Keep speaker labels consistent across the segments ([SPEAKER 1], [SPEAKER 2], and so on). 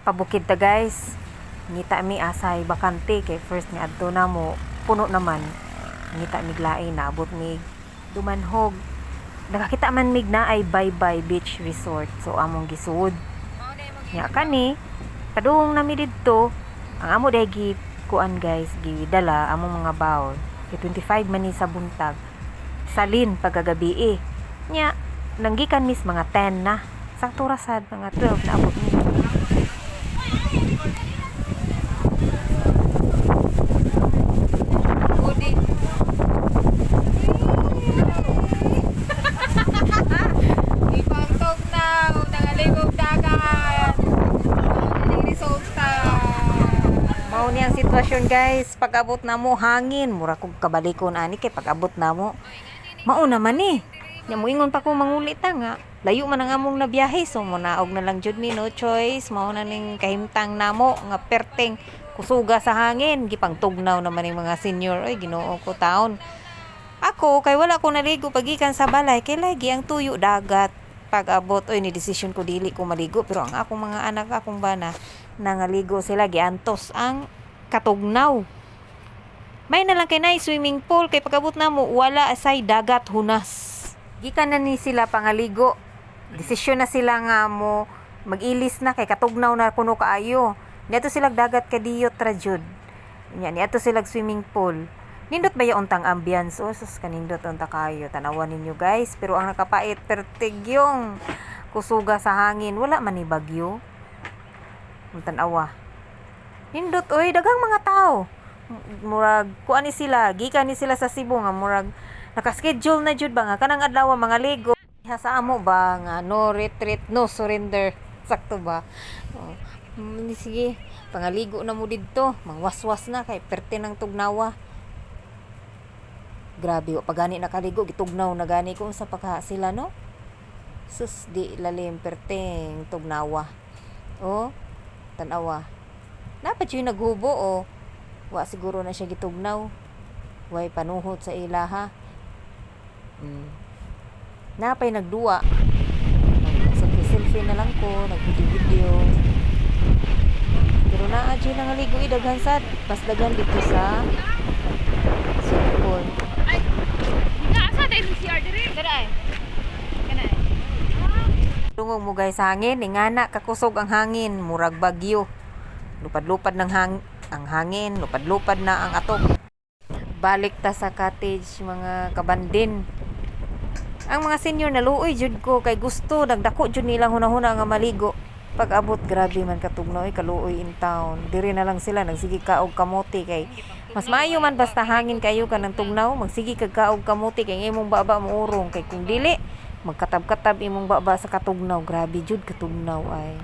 [SPEAKER 1] Pabukid ta guys. Ngita mi asay bakante kay first ni adto na mo puno naman. Ngita mig lain naabot mig Dumanhog. Nakakita man mig na ay Bye-Bye Beach Resort. So among gisuod. Nya kani padung nami didto ang amo day gi kuan guys gidala among mga baon. Kay 25 man ni sa buntag. Salin pagkagabi Nya nanggikan mis mga 10 na. Sakto ra sad mga 12 na abot mi. Mao ni ang sitwasyon guys, pag-abot na mo hangin, mura kog kabalikon ani kay pag-abot na mo. Mao naman Nya moingon pa ko mangulit ta nga. Layo man ang among nabiyahe so mo naog na lang jud mi no choice. Mao na ning kahimtang namo nga perteng kusuga sa hangin, gipangtugnaw naman ning mga senior. Oy Ginoo ko taon. Ako kay wala ko naligo pagikan sa balay kay lagi ang tuyo dagat. Pag-abot oy ni desisyon ko dili ko maligo pero ang akong mga anak akong bana nangaligo sila giantos ang katugnaw. May na lang kay nay swimming pool kay pag-abot na mo wala asay dagat hunas. Gikan na ni sila pangaligo. Desisyon na sila nga mo mag-ilis na kay katugnaw na kuno kaayo. Niadto sila dagat kadiyot ra jud. Nya niadto sila swimming pool. Nindot ba yung untang ambience? O, sus, kanindot unta kayo. Tanawan ninyo guys. Pero ang nakapait, pertig yung kusuga sa hangin. Wala man ni bagyo. Ang tanawa. Nindot, oy, dagang mga tao. Murag, kuan ni sila. Gikan ni sila sa Cebu nga. Murag, nakaschedule na jud ba nga. Kanang adlaw, mga ligo. Sa amo ba nga, no retreat, no surrender. Sakto ba? Oh. Sige, pangaligo na mo dito. Mangwaswas na kay perte ng tugnawa. Grabe, pagani nakaligo, gitugnaw na gani ko sa pagka sila, no? Sus, di lalim, perteng, tugnawa. O, tanawa. Dapat yung naghubo, o. Wa siguro na siya gitugnaw. Way panuhot sa ilaha. Napay nagduwa. Selfie-selfie na lang ko, nag-video-video. Pero naadyo nangaligo, idaghan sad. Pas dagan dito sa swimming Tungog mo guys hangin, ingana kakusog ang hangin, murag bagyo. Lupad-lupad ng ang hangin, lupad-lupad na ang atok. Balik ta sa cottage mga kabandin. Ang mga senior naluoy jud ko kay gusto nagdako jud nilang hunahuna nga maligo. Pag-abot grabe man katugnaw kaluoy in town. Diri na lang sila nagsigi ka og kamote kay mas maayo man basta hangin kayo ka ng tugnaw, magsigi kag ka og kamote kay imong baba mo urong kay kung dili magkatab-katab imong baba sa katugnaw. Grabe jud katugnaw ay.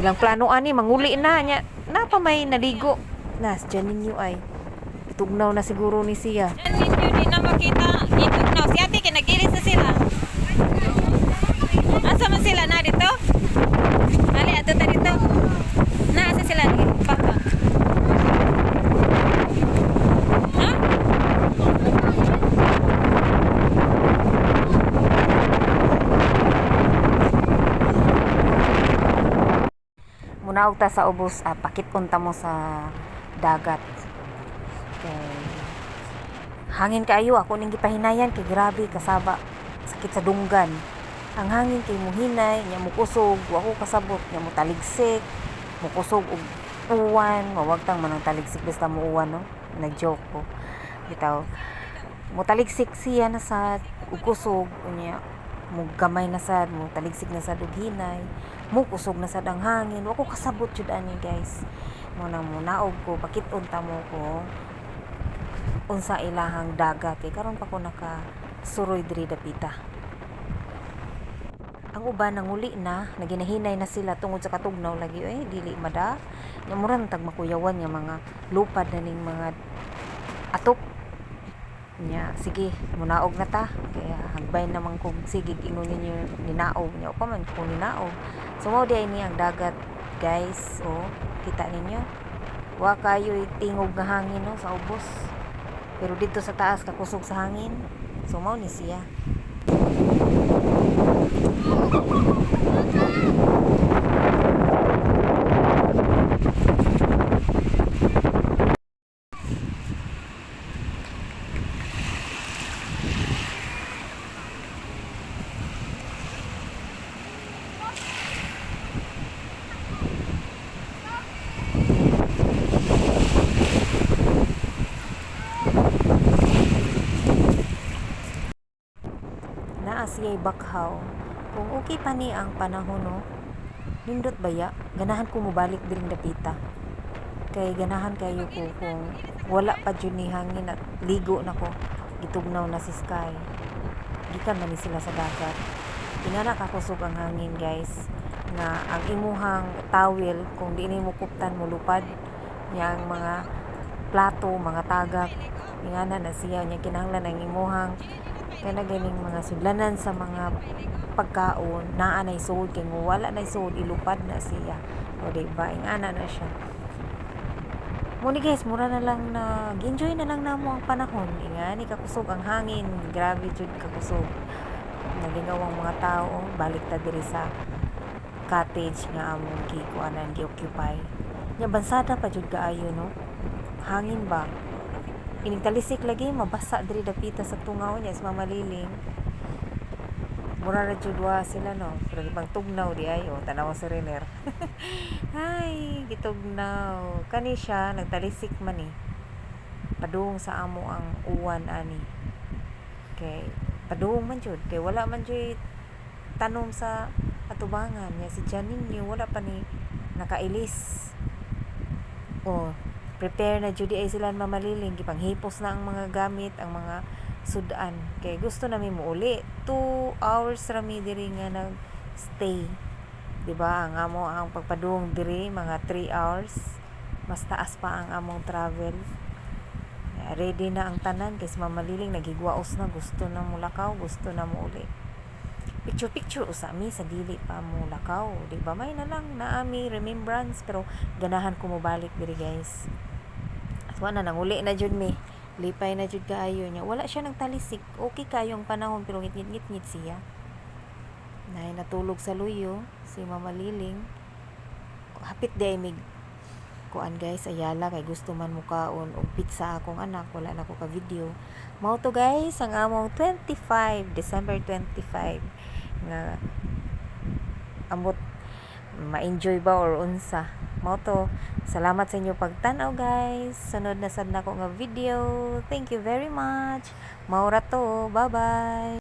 [SPEAKER 1] Ilang plano ani manguli na nya. Napa may naligo. Nas dyan ninyo ay. Tugnaw na siguro ni siya.
[SPEAKER 2] Dyan ninyo di na makita itugnaw. Si ate kinagilis na sila. Asa man sila na dito? Ali ato ta dito. Na asa sila ni papa? Ha?
[SPEAKER 1] Munaog ta sa ubos, pakit-on ta mo sa dagat. Okay. Hangin kayo, ako ning gipahinayan kay grabe kasaba. Sakit sa dunggan. Ang hangin kay muhinay, nya mukusog, ako kasabot, nya mo taligsik, mukusog og uwan, mawagtang man ang taligsik basta mo uwan no. Nag-joke ko. Bitaw. Mo taligsik siya na sa kusog nya mo gamay na sad, mo taligsik na sad og hinay. Mo kusog na sad ang hangin. Wa ko kasabot jud ani guys. Mo na mo naog ko pakit-on ta mo ko unsa ilahang dagat kay karon pa ko naka suroy diri dapita. Ang uban nanguli na, naginahinay na sila tungod sa katugnaw lagi dili mada. Nya murang tag makuyawan nga mga lupad na ning mga atok. Nya sige, munaog na ta. Kaya hagbay naman kog sige ingon ninyo ninaog nya pa man ko ninaog. So mao di ini ang dagat, guys. Oh, kita ninyo. Wa kayo tingog nga hangin no sa ubos. Pero dito sa taas kakusog sa hangin. So mao ni siya. siya'y bakhaw. Kung okay pa ni ang panahon no, nindot baya, ganahan ko mobalik diring dapita. Kay ganahan kayo ko kung wala pa dyan ni hangin at ligo na ko. Gitugnaw na si Sky. Gikan na ni sila sa dagat. Tingana kakusog ang hangin guys. Nga ang imuhang towel, kung di ni mo kuptan mo lupad, niya ang mga plato, mga tagak. Tingana na siya, niya kinahanglan ang imuhang kaya ganing mga sudlanan sa mga pagkaon naa nay sold kay mo wala nay sold ilupad na siya o diba ingana na siya mo ni guys mura na lang enjoy na lang namo ang panahon ingani kakusog ang hangin grabe jud kakusog nalingaw ang mga tao balik ta diri sa cottage nga among gikuanan gi-occupy nya bansada pa jud kaayo no hangin ba ining talisik lagi mabasa diri dapita sa tungaw niya sa mamaliling mura na judwa sila no pero ibang tugnaw di ay o tanaw sa Renner ay gitugnaw kani siya nagtalisik man eh padung sa amo ang uwan ani kay padung man jud kay wala man jud tanom sa atubangan niya si Janine wala pa ni nakailis o prepare na jud ay sila mamaliling gipanghipos na ang mga gamit ang mga sudan kay gusto namin mo uli 2 hours rami diri nga nag stay diba ang amo ang pagpadung diri mga 3 hours mas taas pa ang among travel ready na ang tanan kay sa mamaliling nagigwaos na gusto na mo lakaw gusto na mo uli picture usa mi sa dili pa mo lakaw diba may na lang na ami remembrance pero ganahan ko mo balik diri guys wala nang uli na jud mi lipay na jud kaayo niya wala siya nagtalisik okay kayo ang panahon pero ngit siya nay natulog sa luyo si Mama Liling hapit day mig kuan guys ayala kay gusto man mukaon og pizza akong anak wala na ko ka video mao to guys ang among December 25 nga amot ma-enjoy ba or unsa mao to salamat sa inyo pagtan-aw guys sunod na sad nako nga video thank you very much mao ra to bye bye